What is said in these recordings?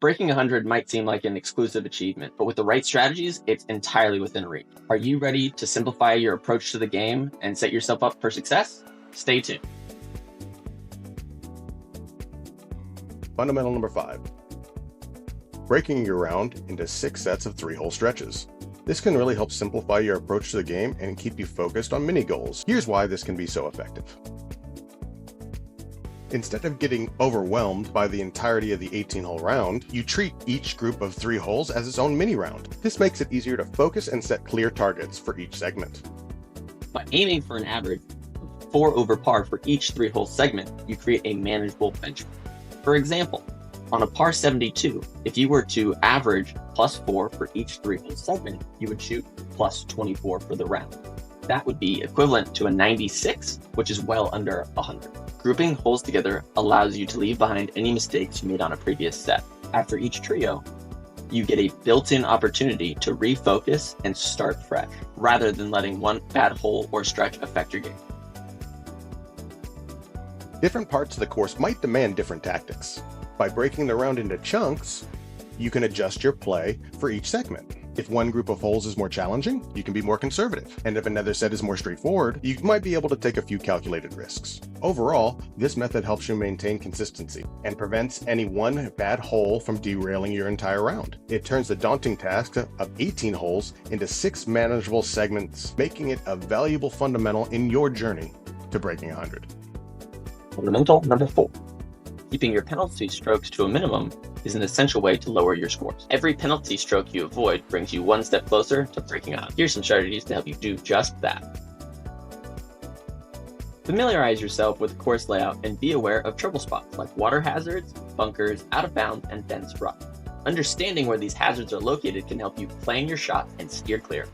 Breaking 100 might seem like an exclusive achievement, but with the right strategies, it's entirely within reach. Are you ready to simplify your approach to the game and set yourself up for success? Stay tuned. Fundamental number 5. Breaking your round into 6 sets of 3-hole stretches. This can really help simplify your approach to the game and keep you focused on mini goals. Here's why this can be so effective. Instead of getting overwhelmed by the entirety of the 18-hole round, you treat each group of 3 holes as its own mini round. This makes it easier to focus and set clear targets for each segment. By aiming for an average of 4 over par for each 3-hole segment, you create a manageable benchmark. For example, on a par 72, if you were to average +4 for each 3-hole segment, you would shoot +24 for the round. That would be equivalent to a 96, which is well under 100. Grouping holes together allows you to leave behind any mistakes you made on a previous set. After each trio, you get a built-in opportunity to refocus and start fresh, rather than letting one bad hole or stretch affect your game. Different parts of the course might demand different tactics. By breaking the round into chunks, you can adjust your play for each segment. If one group of holes is more challenging, you can be more conservative. And if another set is more straightforward, you might be able to take a few calculated risks. Overall, this method helps you maintain consistency and prevents any one bad hole from derailing your entire round. It turns the daunting task of 18 holes into 6 manageable segments, making it a valuable fundamental in your journey to breaking 100. Fundamental number 4. Keeping your penalty strokes to a minimum is an essential way to lower your scores. Every penalty stroke you avoid brings you one step closer to breaking 100. Here's some strategies to help you do just that. Familiarize yourself with the course layout and be aware of trouble spots like water hazards, bunkers, out of bounds, and dense rough. Understanding where these hazards are located can help you plan your shot and steer clear.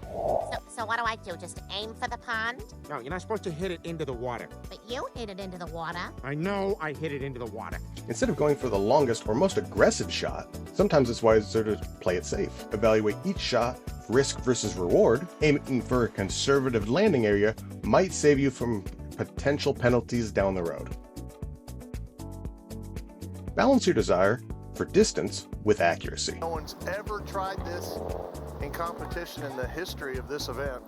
So what do I do? Just aim for the pond? No, you're not supposed to hit it into the water. But you hit it into the water. I know I hit it into the water. Instead of going for the longest or most aggressive shot, sometimes it's wiser to play it safe. Evaluate each shot, risk versus reward. Aiming for a conservative landing area might save you from potential penalties down the road. Balance your desire for distance with accuracy. No one's ever tried this in competition in the history of this event.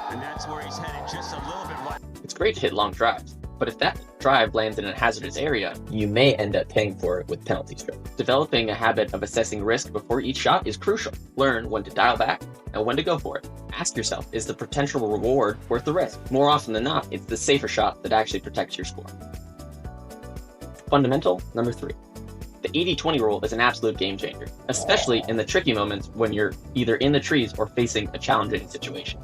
And that's where he's headed, just a little bit wide. It's great to hit long drives, but if that drive lands in a hazardous area, you may end up paying for it with penalty strokes. Developing a habit of assessing risk before each shot is crucial. Learn when to dial back and when to go for it. Ask yourself, is the potential reward worth the risk? More often than not, it's the safer shot that actually protects your score. Fundamental number 3. The 80-20 rule is an absolute game changer, especially in the tricky moments when you're either in the trees or facing a challenging situation.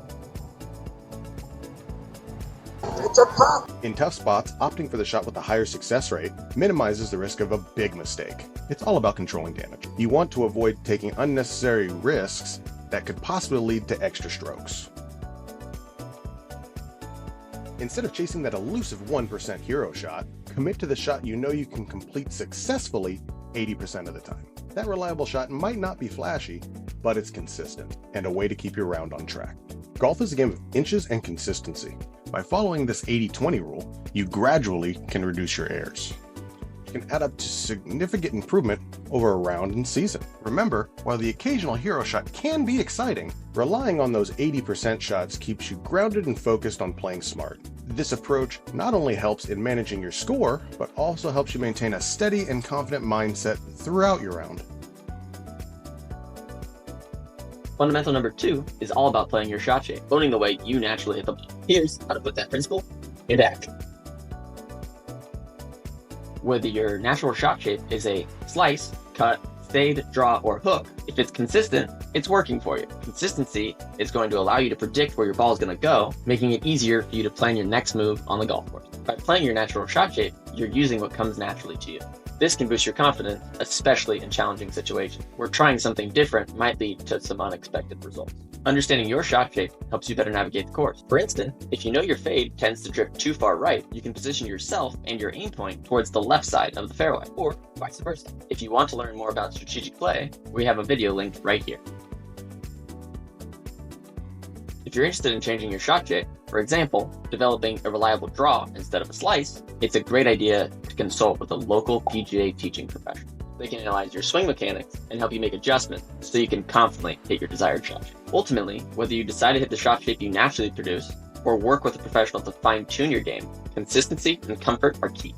In tough spots, opting for the shot with a higher success rate minimizes the risk of a big mistake. It's all about controlling damage. You want to avoid taking unnecessary risks that could possibly lead to extra strokes. Instead of chasing that elusive 1% hero shot, commit to the shot you know you can complete successfully 80% of the time. That reliable shot might not be flashy, but it's consistent and a way to keep your round on track. Golf is a game of inches and consistency. By following this 80-20 rule, you gradually can reduce your errors. You can add up to significant improvement over a round and season. Remember, while the occasional hero shot can be exciting, relying on those 80% shots keeps you grounded and focused on playing smart. This approach not only helps in managing your score, but also helps you maintain a steady and confident mindset throughout your round. Fundamental number 2 is all about playing your shot shape, owning the way you naturally hit the ball. Here's how to put that principle into action. Whether your natural shot shape is a slice, cut, fade, draw, or hook, if it's consistent, it's working for you. Consistency is going to allow you to predict where your ball is going to go, making it easier for you to plan your next move on the golf course. By playing your natural shot shape, you're using what comes naturally to you. This can boost your confidence, especially in challenging situations, where trying something different might lead to some unexpected results. Understanding your shot shape helps you better navigate the course. For instance, if you know your fade tends to drift too far right, you can position yourself and your aim point towards the left side of the fairway, or vice versa. If you want to learn more about strategic play, we have a video linked right here. If you're interested in changing your shot shape, for example, developing a reliable draw instead of a slice, it's a great idea to consult with a local PGA teaching professional. They can analyze your swing mechanics and help you make adjustments so you can confidently hit your desired shot shape. Ultimately, whether you decide to hit the shot shape you naturally produce or work with a professional to fine-tune your game, consistency and comfort are key.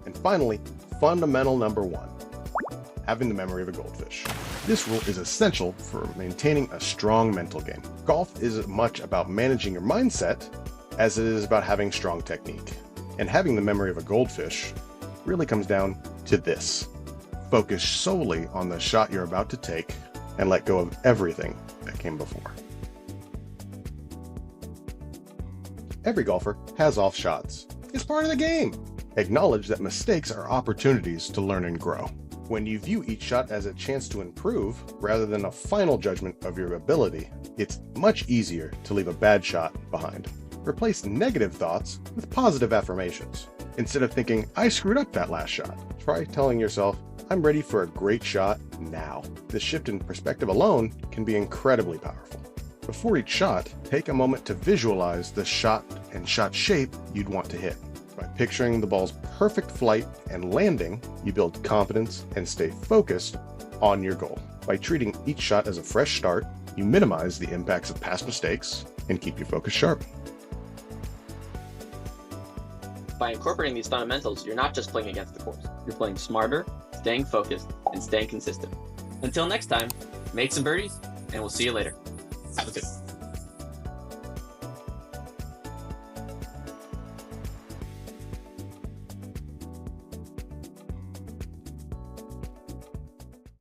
And finally, fundamental number 1, having the memory of a goldfish. This rule is essential for maintaining a strong mental game. Golf is as much about managing your mindset as it is about having strong technique. And having the memory of a goldfish really comes down to this. Focus solely on the shot you're about to take and let go of everything that came before. Every golfer has off shots. It's part of the game. Acknowledge that mistakes are opportunities to learn and grow. When you view each shot as a chance to improve rather than a final judgment of your ability, it's much easier to leave a bad shot behind. Replace negative thoughts with positive affirmations. Instead of thinking, I screwed up that last shot, try telling yourself, I'm ready for a great shot now. This shift in perspective alone can be incredibly powerful. Before each shot, take a moment to visualize the shot and shot shape you'd want to hit. By picturing the ball's perfect flight and landing, you build confidence and stay focused on your goal. By treating each shot as a fresh start, you minimize the impacts of past mistakes and keep your focus sharp. By incorporating these fundamentals, you're not just playing against the course. You're playing smarter, staying focused, and staying consistent. Until next time, make some birdies, and we'll see you later. Have a good one.